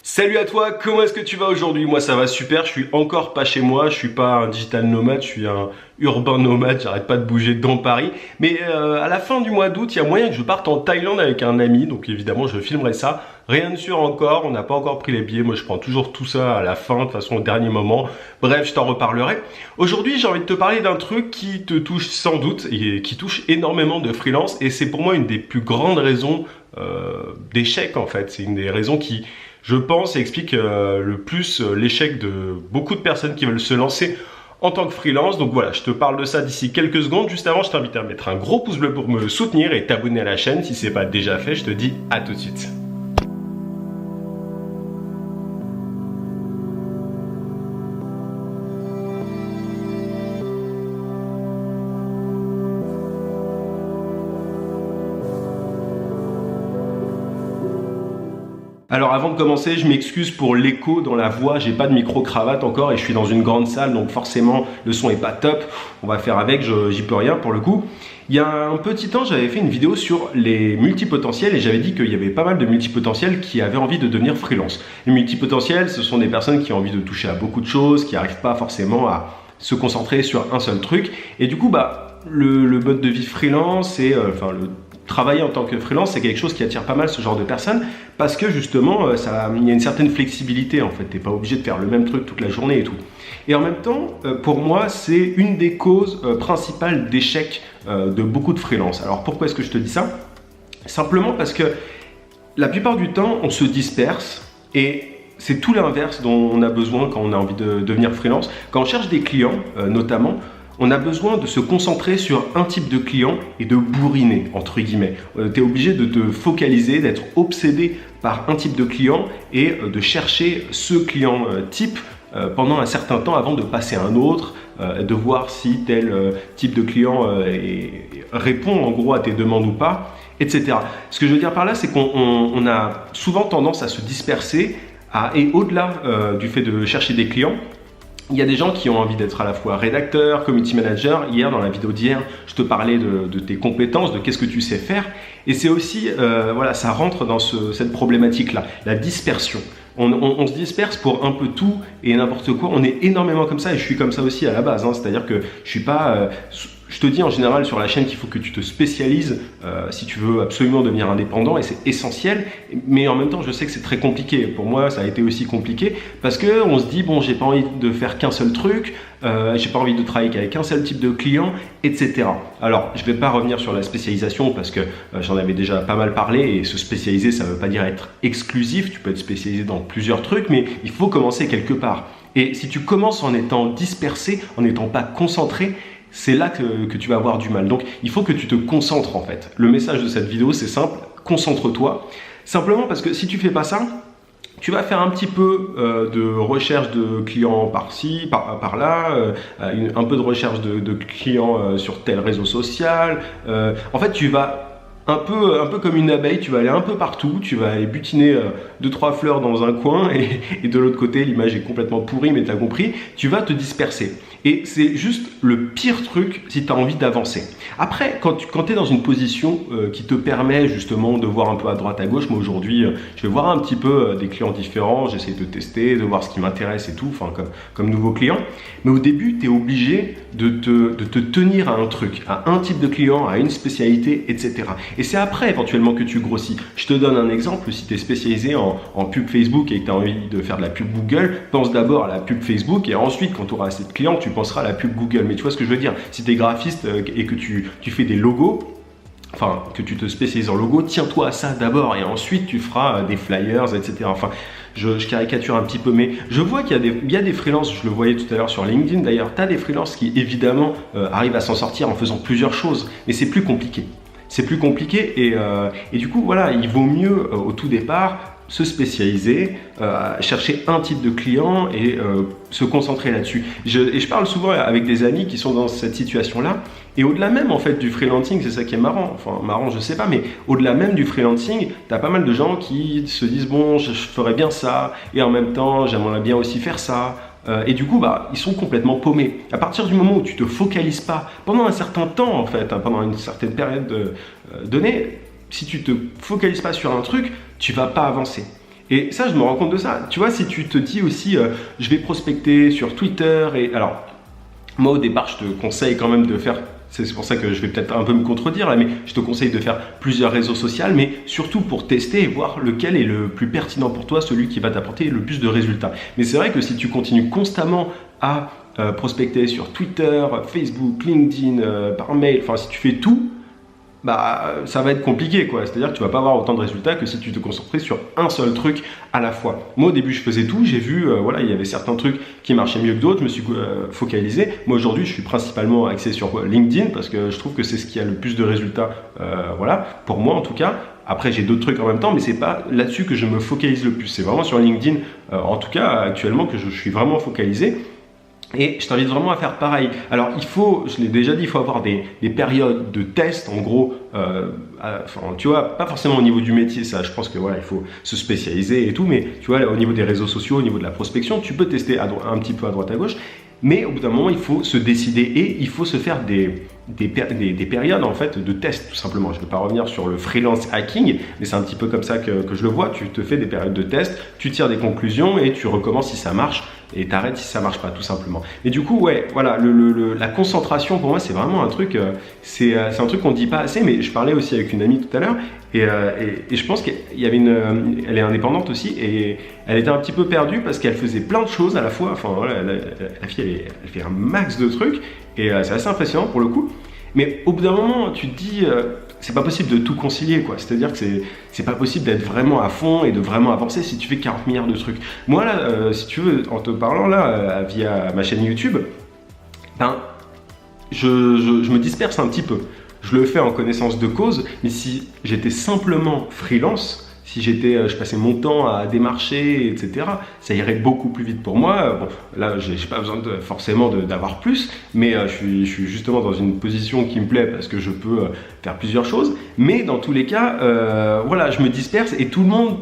Salut à toi, comment est-ce que tu vas aujourd'hui? Moi ça va super, je suis encore pas chez moi, je suis pas un digital nomade, je suis un urbain nomade, j'arrête pas de bouger dans Paris. Mais à la fin du mois d'août, il y a moyen que je parte en Thaïlande avec un ami, donc évidemment je filmerai ça. Rien de sûr encore, on n'a pas encore pris les billets, moi je prends toujours tout ça à la fin, de toute façon au dernier moment. Bref, je t'en reparlerai. Aujourd'hui j'ai envie de te parler d'un truc qui te touche sans doute, et qui touche énormément de freelance, et c'est pour moi une des plus grandes raisons d'échec en fait. C'est une des raisons qui, je pense, explique le plus l'échec de beaucoup de personnes qui veulent se lancer en tant que freelance. Donc voilà, je te parle de ça d'ici quelques secondes. Juste avant, je t'invite à mettre un gros pouce bleu pour me soutenir et t'abonner à la chaîne si c'est pas déjà fait. Je te dis à tout de suite. Alors avant de commencer, je m'excuse pour l'écho dans la voix, j'ai pas de micro-cravate encore et je suis dans une grande salle, donc forcément le son est pas top. On va faire avec, j'y peux rien pour le coup. Il y a un petit temps, j'avais fait une vidéo sur les multipotentiels et j'avais dit qu'il y avait pas mal de multipotentiels qui avaient envie de devenir freelance. Les multipotentiels, ce sont des personnes qui ont envie de toucher à beaucoup de choses, qui n'arrivent pas forcément à se concentrer sur un seul truc. Et du coup, le mode de vie freelance et le travailler en tant que freelance, c'est quelque chose qui attire pas mal ce genre de personnes parce que justement, il y a une certaine flexibilité en fait. T'es pas obligé de faire le même truc toute la journée et tout. Et en même temps, pour moi, c'est une des causes principales d'échec de beaucoup de freelance. Alors pourquoi est-ce que je te dis ça? Simplement parce que la plupart du temps, on se disperse et c'est tout l'inverse dont on a besoin quand on a envie de devenir freelance. Quand on cherche des clients, notamment, on a besoin de se concentrer sur un type de client et de bourriner, entre guillemets. Tu es obligé de te focaliser, d'être obsédé par un type de client et de chercher ce client type pendant un certain temps avant de passer à un autre, de voir si tel type de client répond en gros à tes demandes ou pas, etc. Ce que je veux dire par là, c'est qu'on a souvent tendance à se disperser et au-delà du fait de chercher des clients, il y a des gens qui ont envie d'être à la fois rédacteur, community manager. Hier, dans la vidéo d'hier, je te parlais de tes compétences, de qu'est-ce que tu sais faire. Et c'est aussi, ça rentre dans cette problématique-là, la dispersion. On se disperse pour un peu tout et n'importe quoi. On est énormément comme ça et je suis comme ça aussi à la base. C'est-à-dire que je suis pas... je te dis en général sur la chaîne qu'il faut que tu te spécialises si tu veux absolument devenir indépendant et c'est essentiel. Mais en même temps, je sais que c'est très compliqué. Pour moi, ça a été aussi compliqué parce qu'on se dit, bon, j'ai pas envie de faire qu'un seul truc, j'ai pas envie de travailler qu'avec un seul type de client, etc. Alors, je vais pas revenir sur la spécialisation parce que j'en avais déjà pas mal parlé et se spécialiser, ça veut pas dire être exclusif. Tu peux être spécialisé dans plusieurs trucs, mais il faut commencer quelque part. Et si tu commences en étant dispersé, en n'étant pas concentré, c'est là que tu vas avoir du mal. Donc, il faut que tu te concentres en fait. Le message de cette vidéo, c'est simple, concentre-toi. Simplement parce que si tu fais pas ça, tu vas faire un petit peu de recherche de clients par-ci, par-là, un peu de recherche de clients sur tel réseau social. En fait, tu vas un peu comme une abeille, tu vas aller un peu partout, tu vas aller butiner 2-3 fleurs dans un coin et de l'autre côté, l'image est complètement pourrie, mais tu as compris, tu vas te disperser. Et c'est juste le pire truc si tu as envie d'avancer. Après, quand tu es dans une position qui te permet justement de voir un peu à droite à gauche, moi aujourd'hui, je vais voir un petit peu des clients différents, j'essaie de tester, de voir ce qui m'intéresse et tout, comme nouveau client. Mais au début, tu es obligé de te tenir à un truc, à un type de client, à une spécialité, etc. Et c'est après éventuellement que tu grossis. Je te donne un exemple, si tu es spécialisé en pub Facebook et que tu as envie de faire de la pub Google, pense d'abord à la pub Facebook et ensuite quand tu auras assez de clients, tu penseras à la pub Google. Mais tu vois ce que je veux dire? Si tu es graphiste et que tu fais des logos, enfin que tu te spécialises en logo, tiens-toi à ça d'abord et ensuite tu feras des flyers, etc. Enfin, je caricature un petit peu, mais je vois qu'il y a des freelances, je le voyais tout à l'heure sur LinkedIn d'ailleurs, tu as des freelances qui évidemment arrivent à s'en sortir en faisant plusieurs choses, mais c'est plus compliqué. C'est plus compliqué et du coup, voilà, il vaut mieux au tout départ se spécialiser, chercher un type de client et se concentrer là-dessus. Je parle souvent avec des amis qui sont dans cette situation-là et au-delà même en fait du freelancing, c'est ça qui est marrant, enfin marrant je sais pas, mais au-delà même du freelancing, tu as pas mal de gens qui se disent bon, je ferais bien ça et en même temps j'aimerais bien aussi faire ça. Et du coup, ils sont complètement paumés. À partir du moment où tu te focalises pas, pendant un certain temps en fait, pendant une certaine période donnée, si tu te focalises pas sur un truc, tu vas pas avancer. Et ça, je me rends compte de ça. Tu vois, si tu te dis aussi, je vais prospecter sur Twitter, et alors, moi au départ, je te conseille quand même de faire, c'est pour ça que je vais peut-être un peu me contredire là, mais je te conseille de faire plusieurs réseaux sociaux, mais surtout pour tester et voir lequel est le plus pertinent pour toi, celui qui va t'apporter le plus de résultats. Mais c'est vrai que si tu continues constamment à prospecter sur Twitter, Facebook, LinkedIn, par mail, enfin si tu fais tout, bah ça va être compliqué quoi, c'est-à-dire que tu vas pas avoir autant de résultats que si tu te concentrais sur un seul truc à la fois. Moi au début je faisais tout, j'ai vu voilà, il y avait certains trucs qui marchaient mieux que d'autres, je me suis focalisé. Moi aujourd'hui je suis principalement axé sur LinkedIn parce que je trouve que c'est ce qui a le plus de résultats, voilà, pour moi en tout cas. Après j'ai d'autres trucs en même temps, mais c'est pas là-dessus que je me focalise le plus, c'est vraiment sur LinkedIn, en tout cas actuellement que je suis vraiment focalisé. Et je t'invite vraiment à faire pareil. Alors il faut, je l'ai déjà dit, il faut avoir des périodes de test, en gros, enfin, tu vois, pas forcément au niveau du métier, ça, je pense que voilà, il faut se spécialiser et tout, mais tu vois, au niveau des réseaux sociaux, au niveau de la prospection, tu peux tester un petit peu à droite à gauche, mais au bout d'un moment, il faut se décider et il faut se faire des périodes en fait de test tout simplement. Je ne vais pas revenir sur le freelance hacking, mais c'est un petit peu comme ça que je le vois. Tu te fais des périodes de test, tu tires des conclusions et tu recommences si ça marche et t'arrêtes si ça marche pas tout simplement. Et du coup, ouais, voilà, la concentration pour moi c'est vraiment un truc, c'est un truc qu'on dit pas assez, mais je parlais aussi avec une amie tout à l'heure et je pense qu'il y avait elle est indépendante aussi et elle était un petit peu perdue parce qu'elle faisait plein de choses à la fois. Enfin voilà, la fille elle fait un max de trucs et c'est assez impressionnant pour le coup. Mais au bout d'un moment, tu te dis, c'est pas possible de tout concilier, quoi. C'est-à-dire que c'est pas possible d'être vraiment à fond et de vraiment avancer si tu fais 40 milliards de trucs. Moi, là, si tu veux, en te parlant, là, via ma chaîne YouTube, ben, je me disperse un petit peu. Je le fais en connaissance de cause, mais si j'étais simplement freelance, si je passais mon temps à démarcher, etc., ça irait beaucoup plus vite pour moi. Bon, là, j'ai pas besoin forcément d'avoir plus, mais je suis justement dans une position qui me plaît parce que je peux faire plusieurs choses. Mais dans tous les cas, voilà, je me disperse et tout le monde.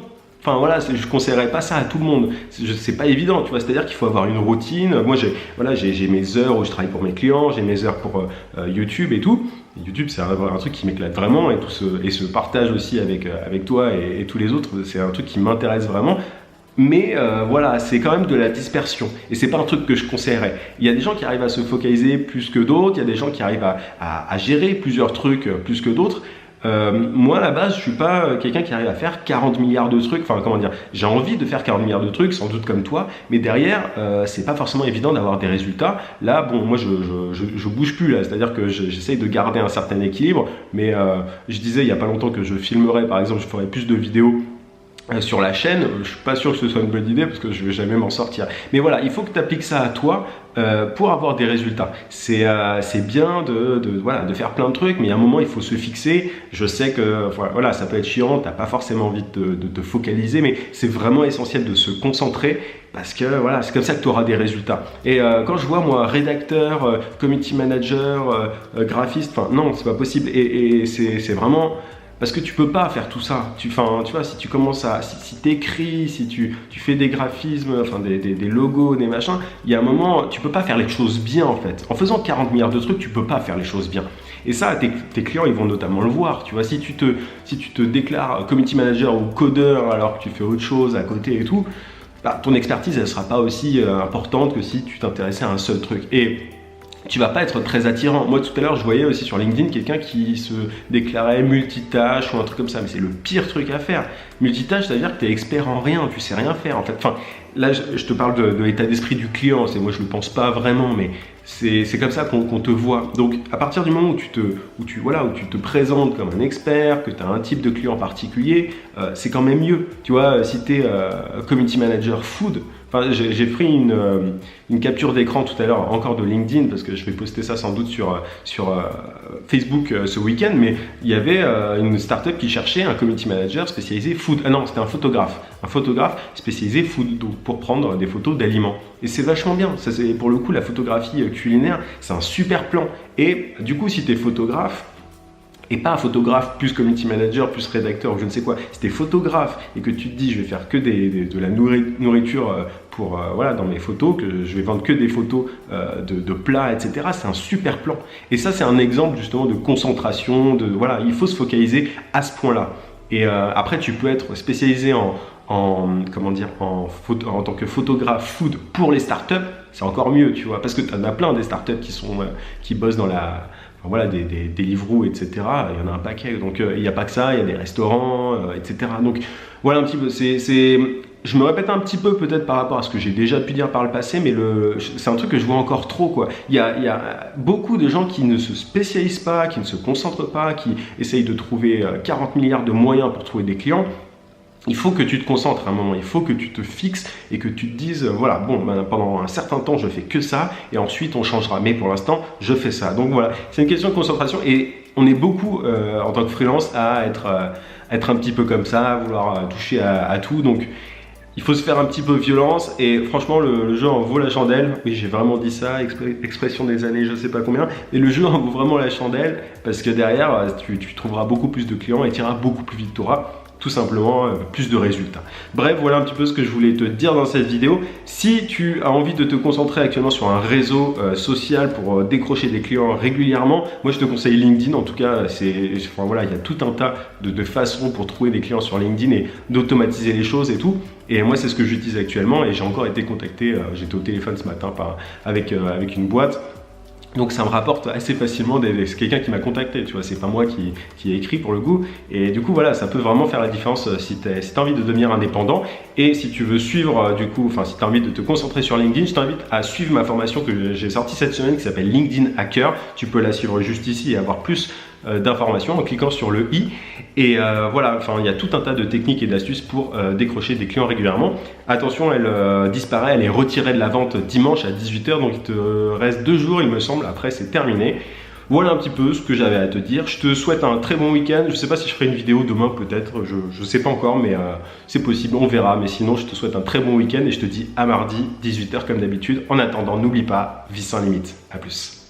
Enfin voilà, je ne conseillerais pas ça à tout le monde. C'est pas évident, tu vois. C'est-à-dire qu'il faut avoir une routine. Moi, j'ai mes heures où je travaille pour mes clients, j'ai mes heures pour YouTube et tout. Et YouTube, c'est un truc qui m'éclate vraiment et ce partage aussi avec toi et tous les autres, c'est un truc qui m'intéresse vraiment. Mais voilà, c'est quand même de la dispersion et c'est pas un truc que je conseillerais. Il y a des gens qui arrivent à se focaliser plus que d'autres, il y a des gens qui arrivent à gérer plusieurs trucs plus que d'autres. Moi à la base je suis pas quelqu'un qui arrive à faire 40 milliards de trucs, enfin comment dire, j'ai envie de faire 40 milliards de trucs sans doute comme toi, mais derrière c'est pas forcément évident d'avoir des résultats. Là bon, moi je bouge plus là, c'est à dire que j'essaye de garder un certain équilibre, mais je disais il y a pas longtemps que je filmerais, par exemple je ferais plus de vidéos sur la chaîne. Je suis pas sûr que ce soit une bonne idée parce que je vais jamais m'en sortir, mais voilà, il faut que tu appliques ça à toi pour avoir des résultats. C'est bien voilà, de faire plein de trucs, mais il y a un moment il faut se fixer. Je sais que voilà, ça peut être chiant, t'as pas forcément envie de te focaliser, mais c'est vraiment essentiel de se concentrer parce que voilà, c'est comme ça que tu auras des résultats. Et quand je vois moi rédacteur, community manager, graphiste, enfin non, c'est pas possible et c'est vraiment parce que tu peux pas faire tout ça. Tu vois, si tu commences si t'écris, si tu fais des graphismes, enfin des logos, des machins, il y a un moment, tu peux pas faire les choses bien en fait. En faisant 40 milliards de trucs, tu peux pas faire les choses bien. Et ça, tes clients, ils vont notamment le voir. Tu vois, si tu te déclares community manager ou codeur alors que tu fais autre chose à côté et tout, bah, ton expertise, elle sera pas aussi importante que si tu t'intéressais à un seul truc. Et tu vas pas être très attirant. Moi tout à l'heure je voyais aussi sur LinkedIn quelqu'un qui se déclarait multitâche ou un truc comme ça, mais c'est le pire truc à faire. Multitâche, ça veut dire que tu es expert en rien, tu sais rien faire en fait. Enfin, là je te parle de l'état d'esprit du client, moi je le pense pas vraiment, mais c'est comme ça qu'on te voit. Donc à partir du moment où tu te présentes comme un expert, que tu as un type de client particulier, c'est quand même mieux. Tu vois, si tu es community manager food, enfin, j'ai pris une capture d'écran tout à l'heure encore de LinkedIn parce que je vais poster ça sans doute sur Facebook ce week-end, mais il y avait une startup qui cherchait un community manager spécialisé food. Ah non, c'était un photographe spécialisé food, donc pour prendre des photos d'aliments. Et c'est vachement bien. Ça, c'est pour le coup la photographie culinaire, c'est un super plan. Et du coup, si tu es photographe et pas un photographe plus community manager, plus rédacteur ou je ne sais quoi, si tu es photographe et que tu te dis je vais faire que de la nourriture pour voilà, dans mes photos, que je vais vendre que des photos de plats, etc., c'est un super plan. Et ça, c'est un exemple justement de concentration, voilà, il faut se focaliser à ce point-là. Et après, tu peux être spécialisé comment dire, en tant que photographe food pour les startups, c'est encore mieux, tu vois, parce que tu en as plein des startups qui bossent dans voilà, des Deliveroo, etc. Il y en a un paquet, donc il n'y a pas que ça, il y a des restaurants, etc. Donc voilà un petit peu, je me répète un petit peu peut-être par rapport à ce que j'ai déjà pu dire par le passé, mais c'est un truc que je vois encore trop, quoi. Il y a beaucoup de gens qui ne se spécialisent pas, qui ne se concentrent pas, qui essayent de trouver 40 milliards de moyens pour trouver des clients. Il faut que tu te concentres à un moment, il faut que tu te fixes et que tu te dises, voilà, bon, pendant un certain temps, je fais que ça et ensuite on changera. Mais pour l'instant, je fais ça. Donc voilà, c'est une question de concentration et on est beaucoup en tant que freelance à être un petit peu comme ça, à vouloir toucher à tout. Donc il faut se faire un petit peu violence et franchement le jeu en vaut la chandelle. Oui, j'ai vraiment dit ça, expression des années je sais pas combien, mais le jeu en vaut vraiment la chandelle parce que derrière tu trouveras beaucoup plus de clients et tu iras beaucoup plus vite, tu auras tout simplement plus de résultats. Bref, voilà un petit peu ce que je voulais te dire dans cette vidéo. Si tu as envie de te concentrer actuellement sur un réseau social pour décrocher des clients régulièrement, moi je te conseille LinkedIn. En tout cas, voilà, il y a tout un tas de façons pour trouver des clients sur LinkedIn et d'automatiser les choses et tout. Et moi, c'est ce que j'utilise actuellement et j'ai encore été contacté, j'étais au téléphone ce matin avec une boîte. Donc ça me rapporte assez facilement, c'est quelqu'un qui m'a contacté, tu vois, c'est pas moi qui ai écrit pour le coup. Et du coup voilà, ça peut vraiment faire la différence si tu as envie de devenir indépendant. Et si tu veux suivre si tu as envie de te concentrer sur LinkedIn, je t'invite à suivre ma formation que j'ai sortie cette semaine qui s'appelle LinkedIn Hacker. Tu peux la suivre juste ici et avoir plus d'informations en cliquant sur le i. Et voilà, il y a tout un tas de techniques et d'astuces pour décrocher des clients régulièrement. Attention, elle disparaît, elle est retirée de la vente dimanche à 18 h, donc il te reste 2 jours il me semble, après c'est terminé. Voilà un petit peu ce que j'avais à te dire. Je te souhaite un très bon week-end. Je ne sais pas si je ferai une vidéo demain peut-être, je ne sais pas encore, mais c'est possible, on verra. Mais sinon, je te souhaite un très bon week-end et je te dis à mardi, 18 h comme d'habitude. En attendant, n'oublie pas, vie sans limite. À plus.